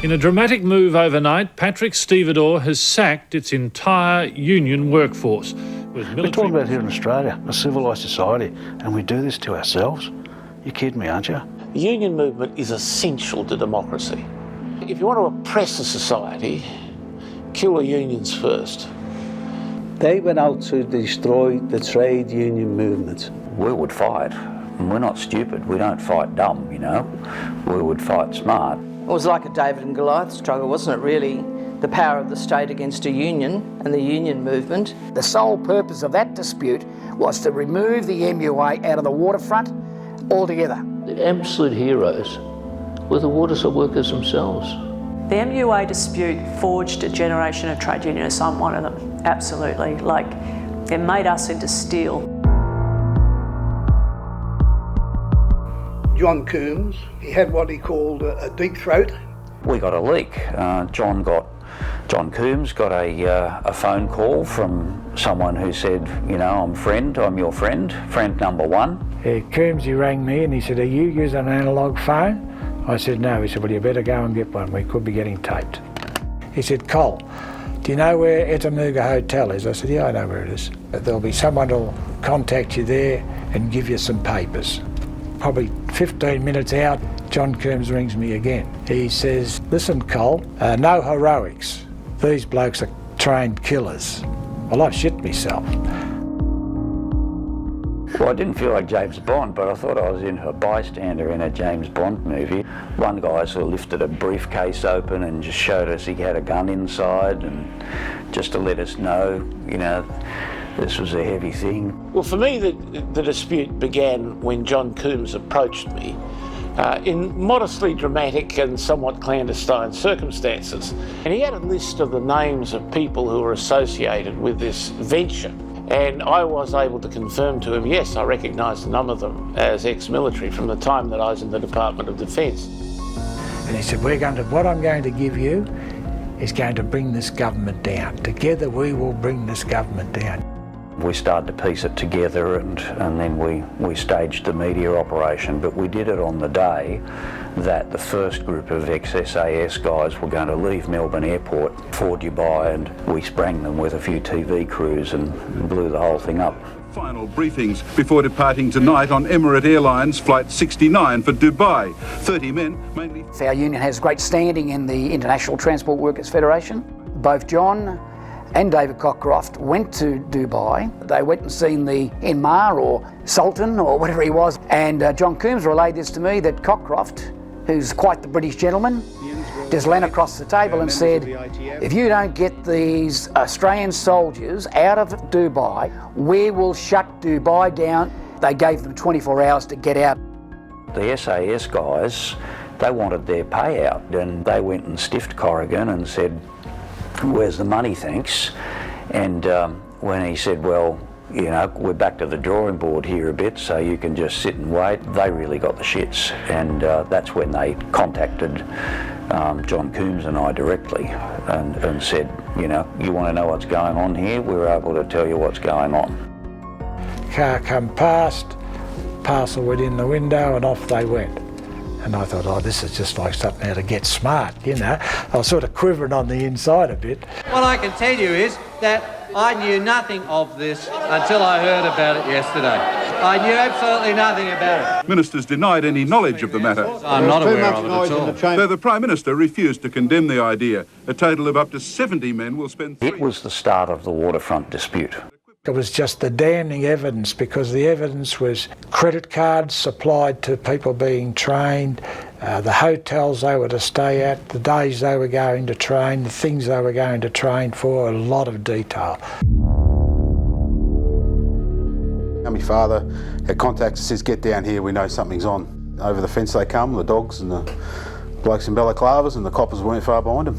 In a dramatic move overnight, Patrick Stevedore has sacked its entire union workforce. We're talking about here in Australia, a civilised society, and we do this to ourselves? You're kidding me, aren't you? The union movement is essential to democracy. If you want to oppress a society, kill the unions first. They went out to destroy the trade union movement. We would fight, and we're not stupid. We don't fight dumb, you know. We would fight smart. It was like a David and Goliath struggle, wasn't it, really? The power of the state against a union and the union movement. The sole purpose of that dispute was to remove the MUA out of the waterfront altogether. The absolute heroes were the waterside workers themselves. The MUA dispute forged a generation of trade unionists. I'm one of them, absolutely. Like, it made us into steel. John Coombs, he had what he called a deep throat. We got a leak. John Coombs got a phone call from someone who said, you know, I'm your friend number one. Coombs, he rang me and he said, are you using an analogue phone? I said, no. He said, well, you better go and get one. We could be getting taped. He said, Cole, do you know where Etamuga Hotel is? I said, yeah, I know where it is. There'll be someone who'll contact you there and give you some papers. Probably 15 minutes out, John Coombs rings me again. He says, listen, Cole, no heroics. These blokes are trained killers. Well, I shit myself. Well, I didn't feel like James Bond, but I thought I was in a bystander in a James Bond movie. One guy sort of lifted a briefcase open and just showed us he had a gun inside, and just to let us know, you know, this was a heavy thing. Well, for me, the dispute began when John Coombs approached me in modestly dramatic and somewhat clandestine circumstances. And he had a list of the names of people who were associated with this venture. And I was able to confirm to him, yes, I recognise a number of them as ex-military from the time that I was in the Department of Defence. And he said, what I'm going to give you is going to bring this government down. Together we will bring this government down. We started to piece it together and then we staged the media operation, but we did it on the day that the first group of ex-SAS guys were going to leave Melbourne Airport for Dubai, and we sprang them with a few TV crews and blew the whole thing up. Final briefings before departing tonight on Emirates Airlines Flight 69 for Dubai. 30 men, mainly... Our union has great standing in the International Transport Workers Federation. Both John and David Cockcroft went to Dubai. They went and seen the Enmar or Sultan or whatever he was, and John Coombs relayed this to me, that Cockcroft, who's quite the British gentleman, just leant across the table and said, if you don't get these Australian soldiers out of Dubai, we will shut Dubai down. They gave them 24 hours to get out. The SAS guys, they wanted their payout, and they went and stiffed Corrigan and said, where's the money, thanks? And when he said, well, you know, we're back to the drawing board here a bit, so you can just sit and wait, they really got the shits. And that's when they contacted John Coombs and I directly and said, you know, you want to know what's going on here? We're able to tell you what's going on. Car come past, parcel went in the window and off they went. And I thought, oh, this is just like something out of Get Smart, you know. I was sort of quivering on the inside a bit. What I can tell you is that I knew nothing of this until I heard about it yesterday. I knew absolutely nothing about it. Ministers denied any knowledge of the matter. I'm not aware of it at all. Though the Prime Minister refused to condemn the idea. A total of up to 70 men will spend... It was the start of the waterfront dispute. It was just the damning evidence, because the evidence was credit cards supplied to people being trained, the hotels they were to stay at, the days they were going to train, the things they were going to train for, a lot of detail. My father had contacts and says, get down here, we know something's on. Over the fence they come, the dogs and the blokes in balaclavas, and the coppers weren't far behind them.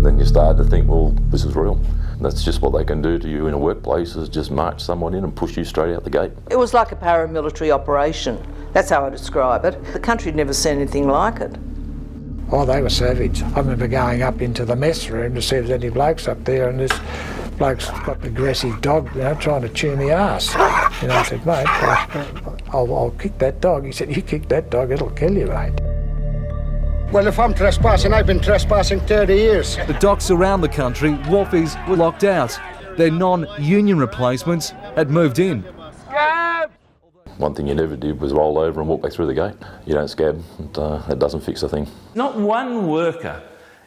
Then you started to think, well, this is real. That's just what they can do to you in a workplace, is just march someone in and push you straight out the gate. It was like a paramilitary operation. That's how I describe it. The country had never seen anything like it. Oh, they were savage. I remember going up into the mess room to see if there's any blokes up there, and this bloke's got an aggressive dog, you know, trying to chew me ass. You know, I said, mate, I'll kick that dog. He said, you kick that dog, it'll kill you, mate. Well, if I'm trespassing, I've been trespassing 30 years. The docks around the country, wharfies were locked out. Their non-union replacements had moved in. One thing you never did was roll over and walk back through the gate. You don't scab, that doesn't fix a thing. Not one worker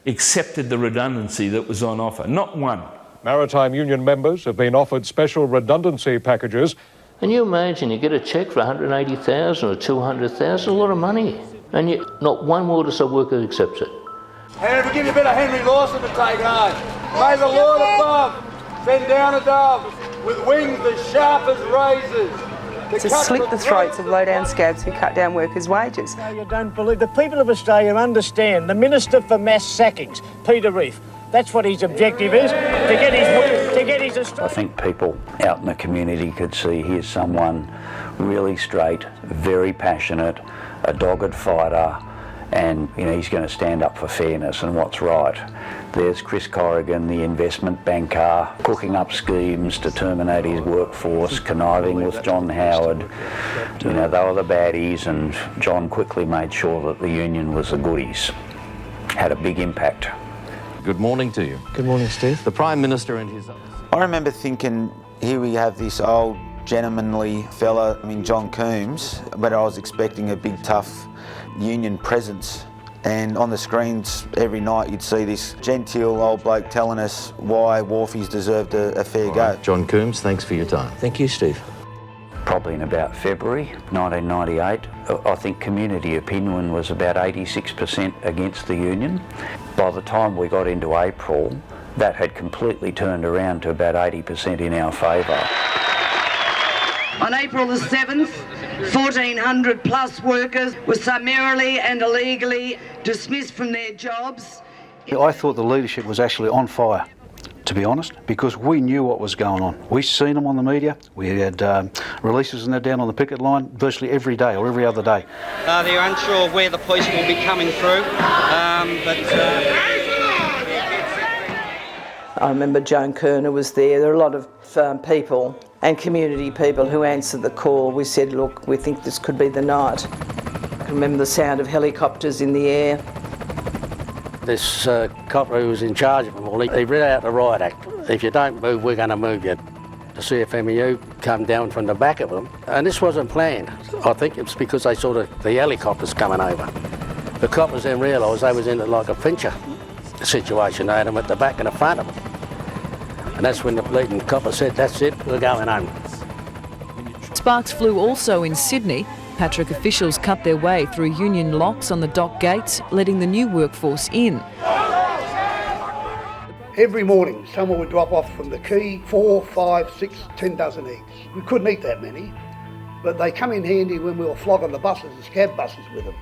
accepted the redundancy that was on offer, not one. Maritime union members have been offered special redundancy packages. Can you imagine you get a cheque for 180,000 or 200,000, a lot of money, and yet not one waterside worker accepts it. And if we give you a bit of Henry Lawson to take home, may the Lord above send down a dove with wings as sharp as razors. To slit the throats of low-down scabs who cut down workers' wages. You don't believe the people of Australia understand the Minister for Mass Sackings, Peter Reef. That's what his objective is, to get his I think people out in the community could see here's someone really straight, very passionate, a dogged fighter, and he's going to stand up for fairness and what's right. There's Chris Corrigan, the investment banker, cooking up schemes to terminate his workforce, conniving with John Howard. They were the baddies, and John quickly made sure that the union was the goodies. Had a big impact. Good morning to you. Good morning, Steve. The Prime Minister and his... I remember thinking, here we have this old gentlemanly fella, John Coombs, but I was expecting a big tough union presence. And on the screens every night you'd see this genteel old bloke telling us why wharfies deserved a fair go. John Coombs, thanks for your time. Thank you, Steve. Probably in about February 1998, I think community opinion was about 86% against the union. By the time we got into April, that had completely turned around to about 80% in our favour. On April the 7th, 1,400 plus workers were summarily and illegally dismissed from their jobs. I thought the leadership was actually on fire, to be honest, because we knew what was going on. We've seen them on the media. We had releases and that down on the picket line virtually every day or every other day. They're unsure of where the police will be coming through, I remember Joan Kerner was there. There were a lot of people and community people who answered the call. We said, look, we think this could be the night. I can remember the sound of helicopters in the air. This copper who was in charge of them all, he read out the riot act. If you don't move, we're going to move you. The CFMEU come down from the back of them, and this wasn't planned. I think it's because they saw the helicopters coming over. The coppers then realised they was in like a pincher situation. They had them at the back and the front of them. And that's when the leading copper said, that's it, we're going home. Sparks flew also in Sydney. Patrick officials cut their way through union locks on the dock gates, letting the new workforce in. Every morning someone would drop off from the quay 4, 5, 6, 10 dozen eggs. We couldn't eat that many, but they come in handy when we were flogging the buses, the scab buses with them.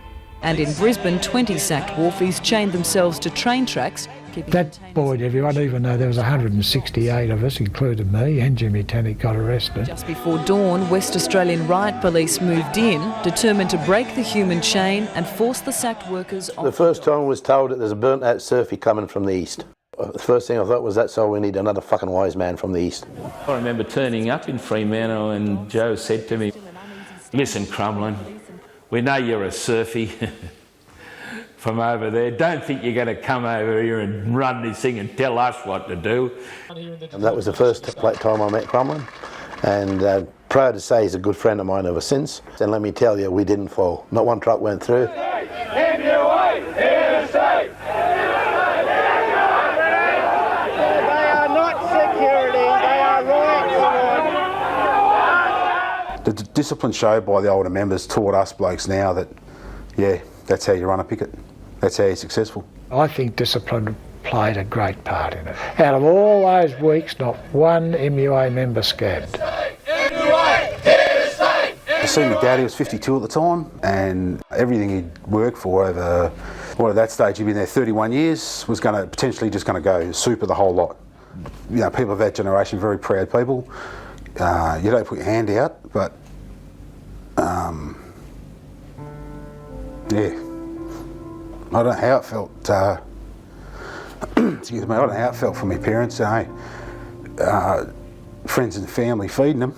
And in Brisbane, 20 sacked wharfies chained themselves to train tracks. That buoyed everyone, even though there was 168 of us, including me, and Jimmy Tannick got arrested. Just before dawn, West Australian riot police moved in, determined to break the human chain and force the sacked workers off. The first time I was told that there's a burnt out surfy coming from the east. The first thing I thought was, that's all we need, another fucking wise man from the east. I remember turning up in Fremantle and Joe said to me, listen, Crumlin, we know you're a surfy from over there. Don't think you're going to come over here and run this thing and tell us what to do. And that was the first time I met Crumlin, and proud to say he's a good friend of mine ever since. And let me tell you, we didn't fall. Not one truck went through. MUA, here to stay. They are not security, they are riot squad. The discipline showed by the older members taught us blokes now that, yeah, that's how you run a picket. That's how you're successful. I think discipline played a great part in it. Out of all those weeks, not one MUA member scabbed. I seen my dad, he was 52 at the time, and everything he'd worked for over, well, at that stage he'd been there 31 years, was going to potentially just going to go super the whole lot. You know, people of that generation, very proud people. You don't put your hand out, but yeah, I don't know how it felt. Excuse me, I don't know how it felt for my parents. Friends and family feeding them.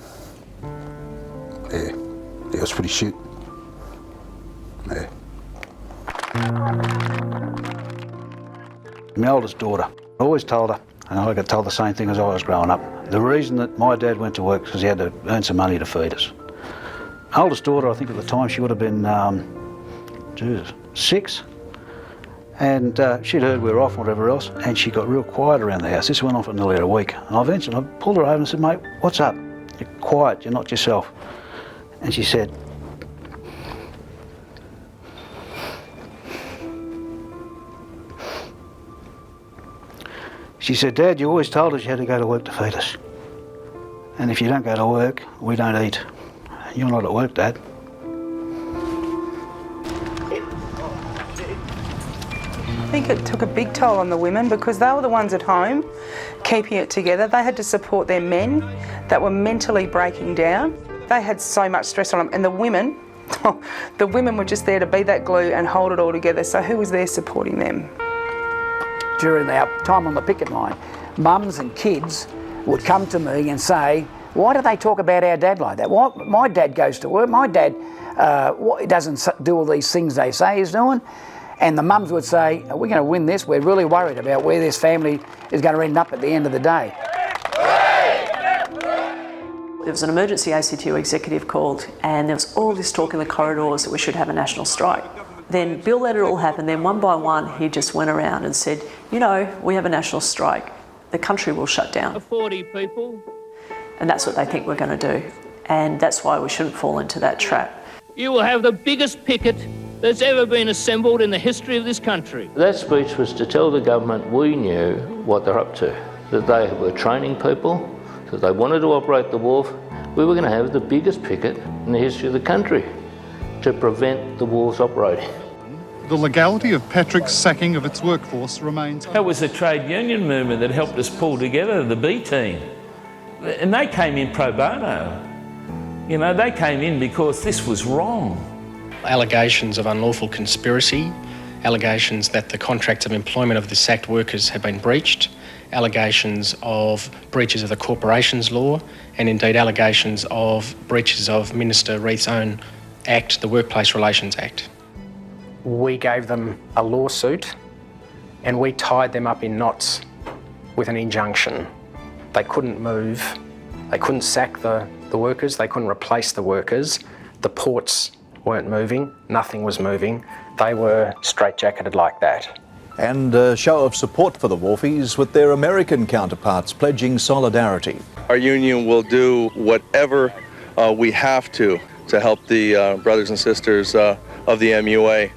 Yeah, it was pretty shit. Yeah. My oldest daughter, I always told her, and I got told the same thing as I was growing up, the reason that my dad went to work was because he had to earn some money to feed us. My oldest daughter, I think at the time she would have been 6, and she'd heard we were off and whatever else, and she got real quiet around the house. This went on for nearly a week, and I pulled her over and said, "Mate, what's up? You're quiet, you're not yourself." And she said, "Dad, you always told us you had to go to work to feed us. And if you don't go to work, we don't eat. You're not at work, Dad." I think it took a big toll on the women because they were the ones at home keeping it together. They had to support their men that were mentally breaking down. They had so much stress on them, and the women were just there to be that glue and hold it all together. So who was there supporting them? During our time on the picket line, mums and kids would come to me and say, "Why do they talk about our dad like that? Why, my dad goes to work, my dad doesn't do all these things they say he's doing." And the mums would say, "We're going to win this, we're really worried about where this family is going to end up at the end of the day." There was an emergency ACTU executive called, and there was all this talk in the corridors that we should have a national strike. Then Bill let it all happen. Then one by one, he just went around and said, "You know, we have a national strike. The country will shut down." 40 people. And that's what they think we're going to do. And that's why we shouldn't fall into that trap. You will have the biggest picket that's ever been assembled in the history of this country. That speech was to tell the government we knew what they're up to, that they were training people, that they wanted to operate the wharf. We were going to have the biggest picket in the history of the country to prevent the wharves operating. The legality of Patrick's sacking of its workforce remains. That was the trade union movement that helped us pull together the B team. And they came in pro bono. You know, they came in because this was wrong. Allegations of unlawful conspiracy, allegations that the contracts of employment of the sacked workers have been breached, allegations of breaches of the corporations law, and indeed allegations of breaches of Minister Reith's own Act, the Workplace Relations Act. We gave them a lawsuit and we tied them up in knots with an injunction. They couldn't move, they couldn't sack the workers, they couldn't replace the workers, the ports weren't moving, nothing was moving. They were straitjacketed like that. And a show of support for the wharfies with their American counterparts pledging solidarity. Our union will do whatever we have to help the brothers and sisters of the MUA.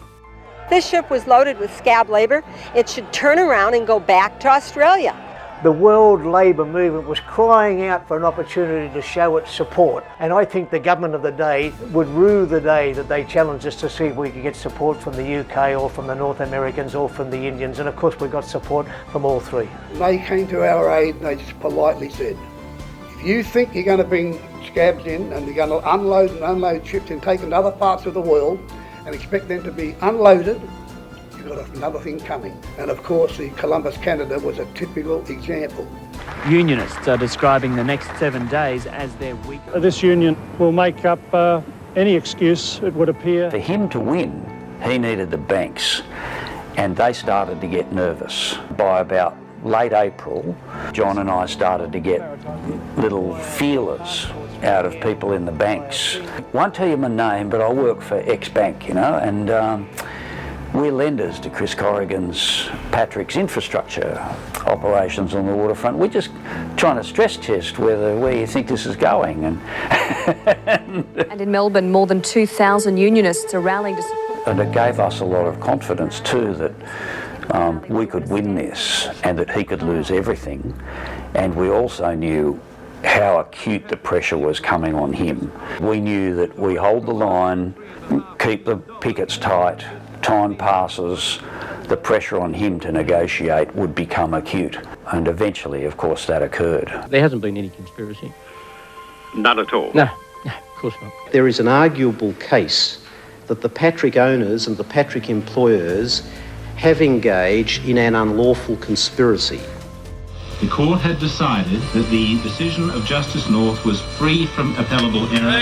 This ship was loaded with scab labour. It should turn around and go back to Australia. The world labour movement was crying out for an opportunity to show its support, and I think the government of the day would rue the day that they challenged us to see if we could get support from the UK or from the North Americans or from the Indians, and of course we got support from all three. They came to our aid and they just politely said, "If you think you're going to bring scabs in and you're going to unload ships and take them to other parts of the world and expect them to be unloaded, got another thing coming." And of course the Columbus, Canada was a typical example. Unionists are describing the next 7 days as their week. This union will make up any excuse, it would appear. For him to win, he needed the banks, and they started to get nervous. By about late April, John and I started to get little feelers out of people in the banks. Won't tell you my name, but I work for X Bank, you know, and we're lenders to Chris Corrigan's, Patrick's infrastructure operations on the waterfront. We're just trying to stress test where you think this is going. And in Melbourne, more than 2,000 unionists are rallying to support. And it gave us a lot of confidence too that we could win this and that he could lose everything. And we also knew how acute the pressure was coming on him. We knew that we hold the line, keep the pickets tight, time passes, the pressure on him to negotiate would become acute. And eventually, of course, that occurred. There hasn't been any conspiracy. None at all. No, of course not. There is an arguable case that the Patrick owners and the Patrick employers have engaged in an unlawful conspiracy. The court had decided that the decision of Justice North was free from appellable error.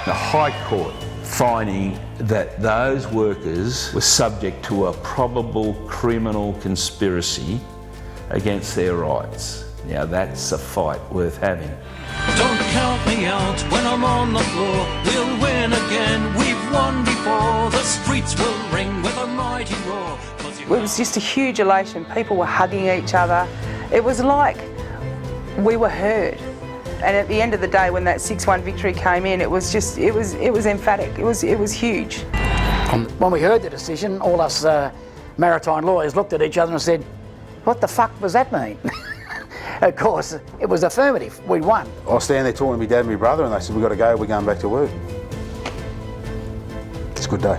The High Court finding that those workers were subject to a probable criminal conspiracy against their rights. Now that's a fight worth having. Don't count me out when I'm on the floor. We'll win again. We've won before. The streets will ring with a mighty roar. It was just a huge elation. People were hugging each other. It was like we were heard. And at the end of the day, when that 6-1 victory came in, it was emphatic. It was huge. When we heard the decision, all us maritime lawyers looked at each other and said, "What the fuck does that mean?" Of course, it was affirmative. We won. I was standing there talking to my dad and my brother, and they said, "We've got to go. We're going back to work." It's a good day.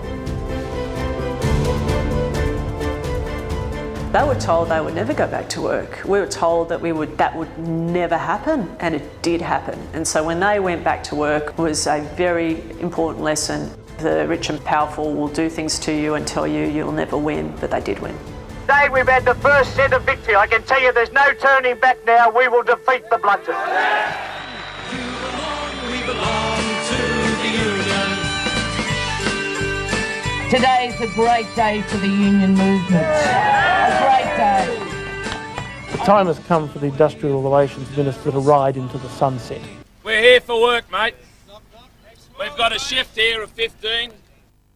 They were told they would never go back to work. We were told that that would never happen, and it did happen. And so when they went back to work, it was a very important lesson. The rich and powerful will do things to you and tell you you'll never win, but they did win. Today we've had the first set of victory. I can tell you there's no turning back now. We will defeat the blunters. We belong to the Union. Today's a great day for the union movement. A great day. The time has come for the Industrial Relations Minister to ride into the sunset. We're here for work, mate. We've got a shift here of 15.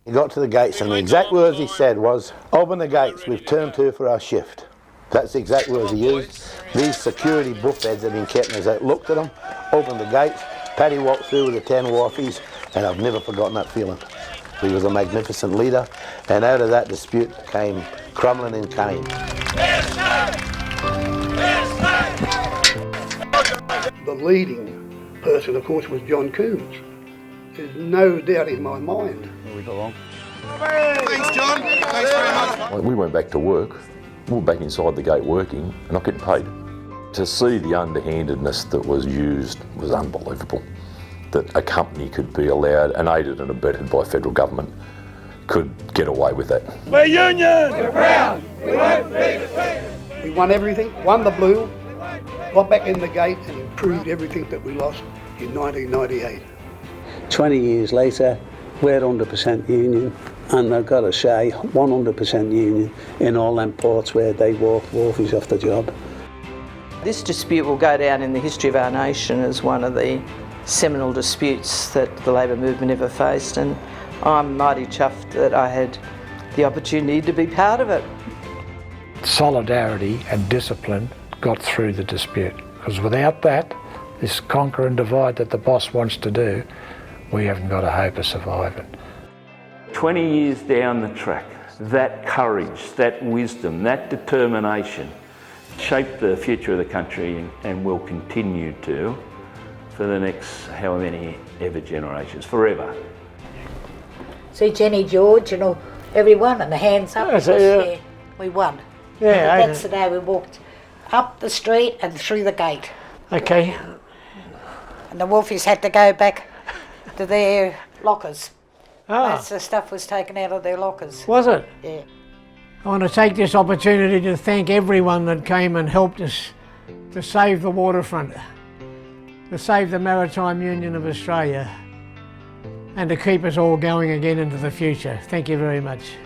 He got to the gates and the exact words he said was, "Open the gates, we've turned to for our shift." That's the exact words he used. These security buffheads have been kept as I looked at them, opened the gates, Paddy walked through with the 10 wharfies, and I've never forgotten that feeling. He was a magnificent leader, and out of that dispute came Crumlin and Kane. The leading person, of course, was John Coombs. There's no doubt in my mind. We belong. Thanks, John. Thanks very much. We went back to work. We were back inside the gate working and not getting paid. To see the underhandedness that was used was unbelievable. That a company could be allowed, and aided and abetted by federal government, could get away with that. We're union! We're proud! We won't be defeated! We won everything, won the blue, got back in the gate and improved everything that we lost in 1998. 20 years later, we're 100% union, and I've got to say, 100% union in all them ports where they walk wharfies off the job. This dispute will go down in the history of our nation as one of the seminal disputes that the Labor movement ever faced, and I'm mighty chuffed that I had the opportunity to be part of it. Solidarity and discipline got through the dispute, because without that, this conquer and divide that the boss wants to do, we haven't got a hope of surviving. 20 years down the track, that courage, that wisdom, that determination shaped the future of the country and will continue to for the next however many ever generations, forever. See Jenny, George and all, everyone, and the hands up, because we won. Yeah, that's the day we walked up the street and through the gate. Okay. And the wolfies had to go back to their lockers. That's the stuff was taken out of their lockers. Was it? Yeah. I want to take this opportunity to thank everyone that came and helped us to save the waterfront, to save the Maritime Union of Australia, and to keep us all going again into the future. Thank you very much.